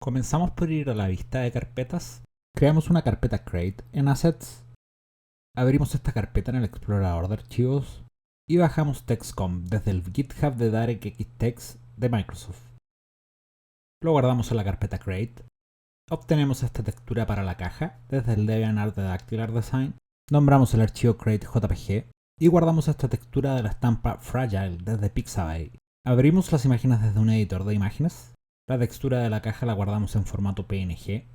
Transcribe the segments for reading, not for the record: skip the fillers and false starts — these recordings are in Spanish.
Comenzamos por ir a la vista de carpetas. Creamos una carpeta Create en Assets. Abrimos esta carpeta en el explorador de archivos y bajamos TextComp desde el GitHub de DirectX Text de Microsoft. Lo guardamos en la carpeta Create. Obtenemos esta textura para la caja desde el DeviantArt de Dactylar Design. Nombramos el archivo CreateJPG y guardamos esta textura de la estampa Fragile desde Pixabay. Abrimos las imágenes desde un editor de imágenes. La textura de la caja la guardamos en formato PNG.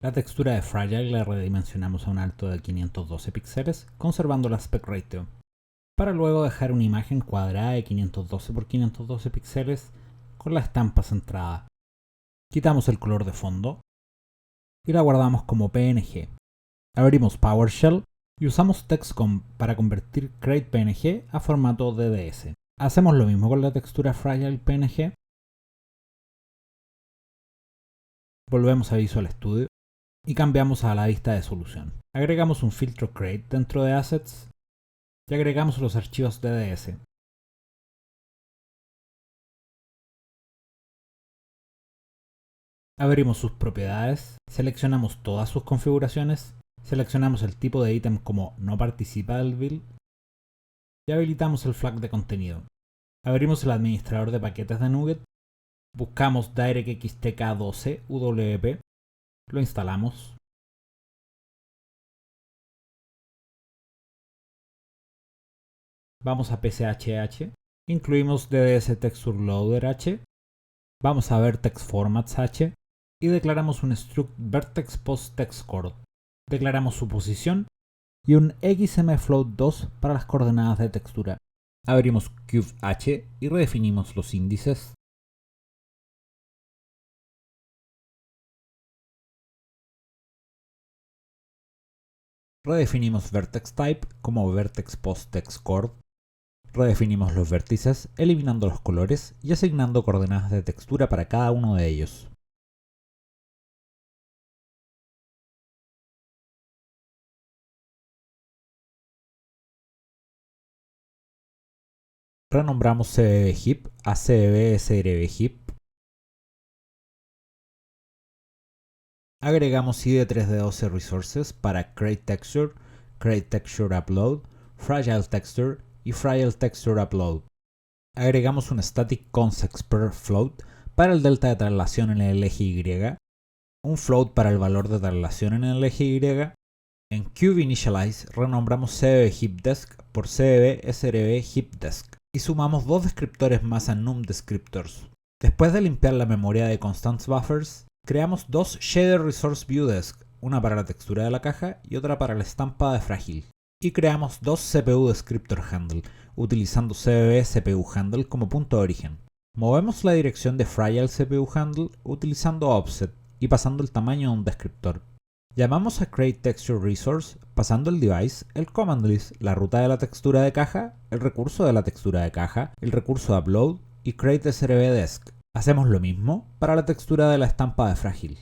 La textura de Fragile la redimensionamos a un alto de 512 píxeles, conservando el aspect ratio, para luego dejar una imagen cuadrada de 512 x 512 píxeles con la estampa centrada. Quitamos el color de fondo y la guardamos como PNG. Abrimos PowerShell y usamos TextComp para convertir CreatePNG a formato DDS. Hacemos lo mismo con la textura Fragile PNG. Volvemos a Visual Studio y cambiamos a la vista de solución. Agregamos un filtro Create dentro de Assets y agregamos los archivos DDS. Abrimos sus propiedades, seleccionamos todas sus configuraciones, seleccionamos el tipo de ítem como no participa del build y habilitamos el flag de contenido. Abrimos el administrador de paquetes de NuGet, buscamos DirectX TK12 UWP, lo instalamos. Vamos a PCHH, incluimos DDS Texture Loader H, vamos a Vertex Formats H y declaramos un struct Vertex Post Text Chord. Declaramos su posición y un XMFloat2 para las coordenadas de textura. Abrimos Cube H y redefinimos los índices. Redefinimos Vertex Type como Vertex Post Text Chord. Redefinimos los vértices, eliminando los colores y asignando coordenadas de textura para cada uno de ellos. Renombramos CBB Heap a CBB SRB Heap. Agregamos ID3D12 Resources para Create Texture Upload, Fragile Texture y Fragile Texture Upload. Agregamos un Static Context Per Float para el delta de traslación en el eje Y, un float para el valor de traslación en el eje Y. En Cube Initialize renombramos CBB HeapDesc por CBB SRB HeapDesc y sumamos dos descriptores más a num descriptors. Después de limpiar la memoria de constants buffers, creamos dos Shader Resource ViewDesc, una para la textura de la caja y otra para la estampa de Fragile. Y creamos dos CPU Descriptor Handle, utilizando CBB CPU Handle como punto de origen. Movemos la dirección de Fragile CPU Handle utilizando Offset y pasando el tamaño de un descriptor. Llamamos a Create Texture Resource pasando el device, el command list, la ruta de la textura de caja, el recurso de la textura de caja, el recurso de upload y Create SRB Desk. Hacemos lo mismo para la textura de la estampa de Fragile.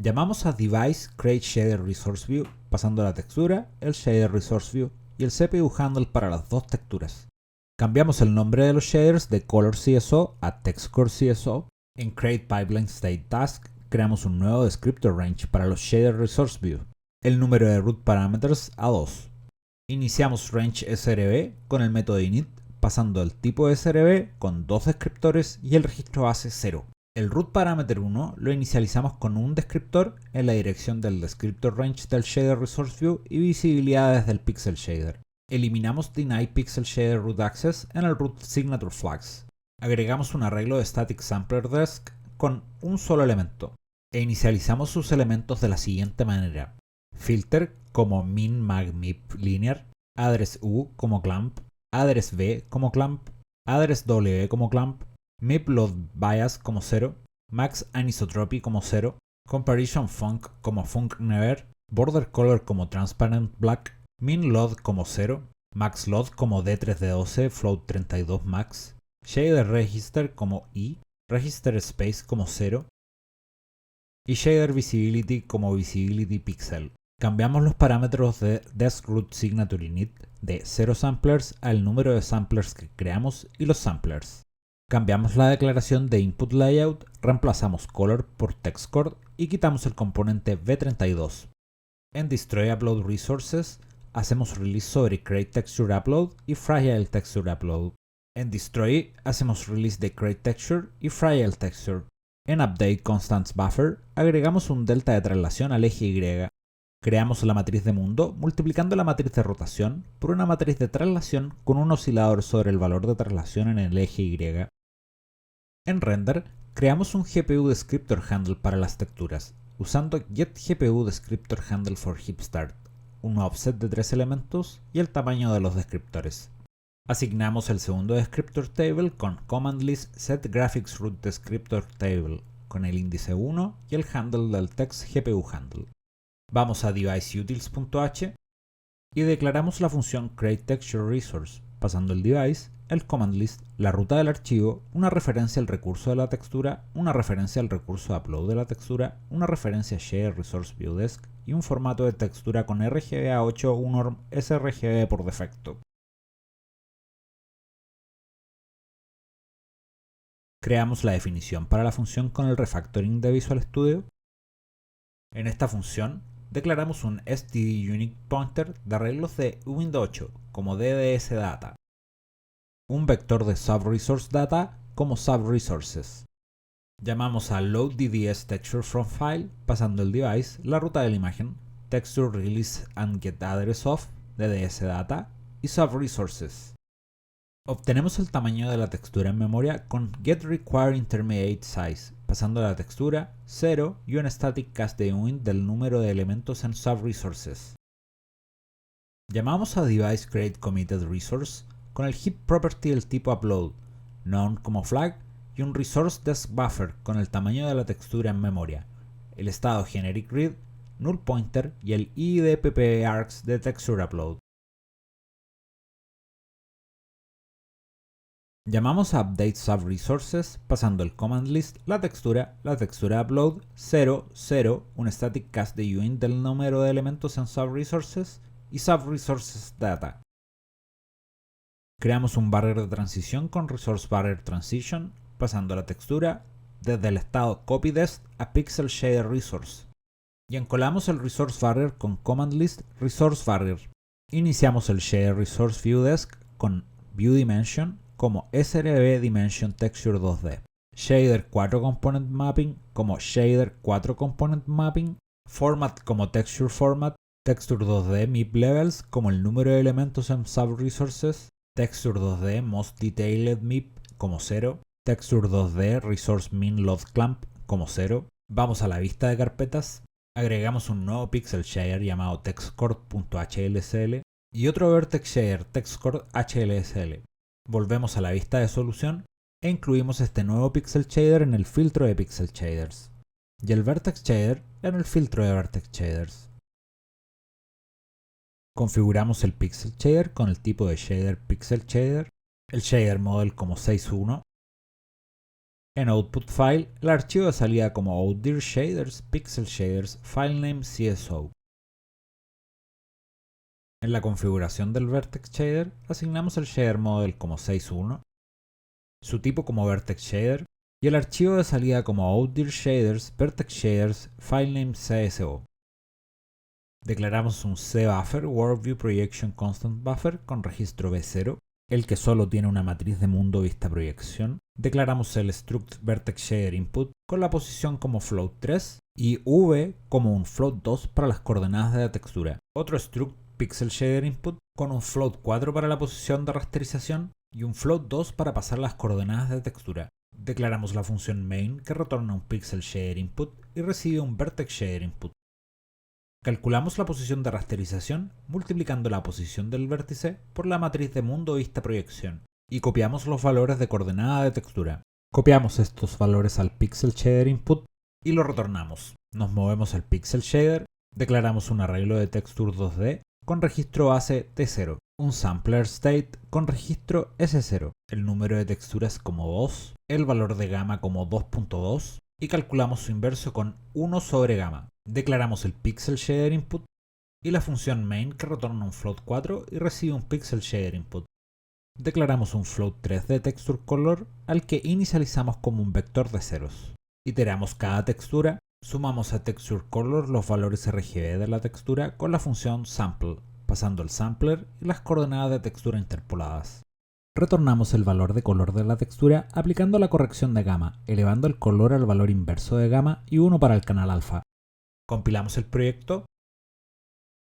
Llamamos a device Create Shader Resource View pasando la textura, el Shader Resource View y el CPU Handle para las dos texturas. Cambiamos el nombre de los shaders de Color CSO a TextCore CSO. En Create Pipeline State Task creamos un nuevo descriptor range para los Shader Resource View. El número de root parameters a 2. Iniciamos range SRB con el método init, pasando el tipo SRB con dos descriptores y el registro base 0. El root parameter 1 lo inicializamos con un descriptor en la dirección del descriptor range del Shader Resource View y visibilidad desde el Pixel Shader. Eliminamos Deny Pixel Shader Root Access en el root signature flags. Agregamos un arreglo de Static Sampler Desk con un solo elemento e inicializamos sus elementos de la siguiente manera: filter como min mag mip linear, address u como clamp, address v como clamp, address w como clamp, mip load bias como 0, max anisotropy como 0, comparison func como func never, border color como transparent black, min load como 0, max load como d3d12 float 32 max, shader register como i, register space como 0 y shader visibility como visibility pixel. Cambiamos los parámetros de DeskRootSignatureInit de 0 samplers al número de samplers que creamos y los samplers. Cambiamos la declaración de input layout, reemplazamos color por textcord y quitamos el componente v32. En destroy upload resources hacemos release sobre create texture upload y fragile texture upload. En destroy hacemos release de create texture y fragile texture. En update constants buffer agregamos un delta de traslación al eje Y. Creamos la matriz de mundo multiplicando la matriz de rotación por una matriz de traslación con un oscilador sobre el valor de traslación en el eje Y. En render, creamos un GPU descriptor handle para las texturas, usando getGPU descriptor handle for heap start, un offset de 3 elementos y el tamaño de los descriptores. Asignamos el segundo descriptor table con command list setGraphicsRoot descriptor table con el índice 1 y el handle del text GPU handle. Vamos a deviceUtils.h y declaramos la función createTextureResource, pasando el device, el command list, la ruta del archivo, una referencia al recurso de la textura, una referencia al recurso de upload de la textura, una referencia a ShareResourceViewDesk y un formato de textura con RGBA8 UNORM sRGB por defecto. Creamos la definición para la función con el refactoring de Visual Studio. En esta función declaramos un stdUnitPointer de arreglos de Win8 como DDSData, un vector de subResourceData como subResources. Llamamos a loadDDSTextureFromFile pasando el device, la ruta de la imagen, TextureReleaseAndGetAddressOf, DDSData y subResources. Obtenemos el tamaño de la textura en memoria con getRequiredIntermediateSize, pasando la textura 0 y un static cast de UINT del número de elementos en subResources. Llamamos a deviceCreateCommitedResource con el heap property del tipo upload, known como flag, y un resource_desc_buffer con el tamaño de la textura en memoria, el estado generic_read, nullPointer y el IDPPArgs de textureUpload. Llamamos a updateSubResources pasando el command list, la textura upload, 0, 0, un static cast de UINT del número de elementos en subResources y subResourcesData. Creamos un barrier de transición con ResourceBarrierTransition pasando la textura desde el estado copyDesc a PixelShaderResource. Y encolamos el ResourceBarrier con command list ResourceBarrier. Iniciamos el ShaderResourceViewDesk con ViewDimension como SRB Dimension Texture 2D, Shader 4 Component Mapping como Shader 4 Component Mapping, Format como Texture Format, Texture 2D MIP Levels como el número de elementos en subResources, Texture 2D Most Detailed MIP como 0, Texture 2D Resource Min Load Clamp como 0. Vamos a la vista de carpetas, agregamos un nuevo pixel shader llamado textcord.hlsl y otro vertex shader textcord.hlsl. Volvemos a la vista de solución e incluimos este nuevo pixel shader en el filtro de pixel shaders y el vertex shader en el filtro de vertex shaders. Configuramos el pixel shader con el tipo de shader pixel shader, el shader model como 6.1. En output file, el archivo de salida como outdirshaders pixel shaders filename CSO. En la configuración del vertex shader, asignamos el shader model como 6.1, su tipo como vertex shader y el archivo de salida como outdirshaders vertex shaders filename CSO. Declaramos un cBuffer WorldView Projection Constant Buffer con registro B0, el que solo tiene una matriz de mundo vista proyección. Declaramos el struct vertex shader input con la posición como float 3 y v como un float 2 para las coordenadas de la textura. Otro struct pixel shader input con un float 4 para la posición de rasterización y un float 2 para pasar las coordenadas de textura. Declaramos la función main que retorna un pixel shader input y recibe un vertex shader input. Calculamos la posición de rasterización multiplicando la posición del vértice por la matriz de mundo vista proyección y copiamos los valores de coordenada de textura. Copiamos estos valores al pixel shader input y lo retornamos. Nos movemos al pixel shader, declaramos un arreglo de texture 2D con registro base T0, un sampler state con registro S0, el número de texturas como 2, el valor de gamma como 2.2 y calculamos su inverso con 1 sobre gamma. Declaramos el pixel shader input y la función main que retorna un float 4 y recibe un pixel shader input. Declaramos un float 3 de texture color al que inicializamos como un vector de ceros. Iteramos cada textura, sumamos a texture color los valores RGB de la textura con la función sample, pasando el sampler y las coordenadas de textura interpoladas. Retornamos el valor de color de la textura aplicando la corrección de gamma, elevando el color al valor inverso de gamma y 1 para el canal alfa. Compilamos el proyecto,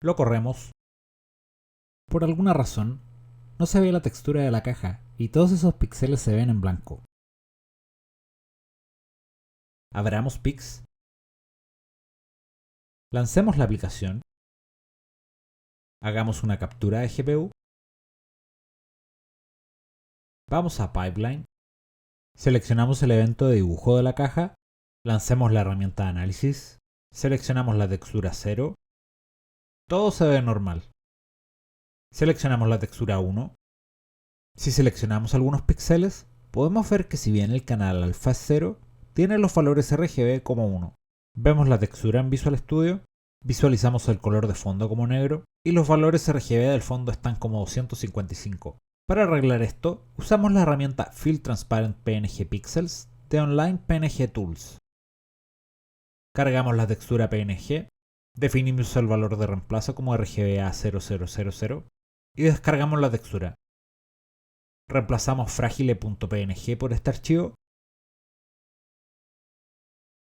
lo corremos. Por alguna razón, no se ve la textura de la caja y todos esos píxeles se ven en blanco. Abramos Pix, lancemos la aplicación, hagamos una captura de GPU, vamos a Pipeline, seleccionamos el evento de dibujo de la caja, lancemos la herramienta de análisis, seleccionamos la textura 0, todo se ve normal. Seleccionamos la textura 1. Si seleccionamos algunos píxeles, podemos ver que si bien el canal alfa es 0, tiene los valores RGB como 1. Vemos la textura en Visual Studio, visualizamos el color de fondo como negro y los valores RGB del fondo están como 255. Para arreglar esto, usamos la herramienta Fill Transparent PNG Pixels de Online PNG Tools. Cargamos la textura PNG, definimos el valor de reemplazo como RGBA0000 y descargamos la textura. Reemplazamos fragile.png por este archivo.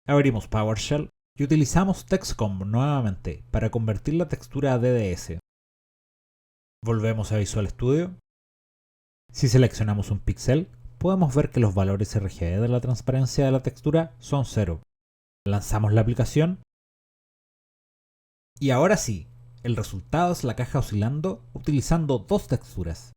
Abrimos PowerShell y utilizamos TextComp nuevamente para convertir la textura a DDS. Volvemos a Visual Studio. Si seleccionamos un píxel, podemos ver que los valores RGB de la transparencia de la textura son 0. Lanzamos la aplicación. Y ahora sí, el resultado es la caja oscilando utilizando dos texturas.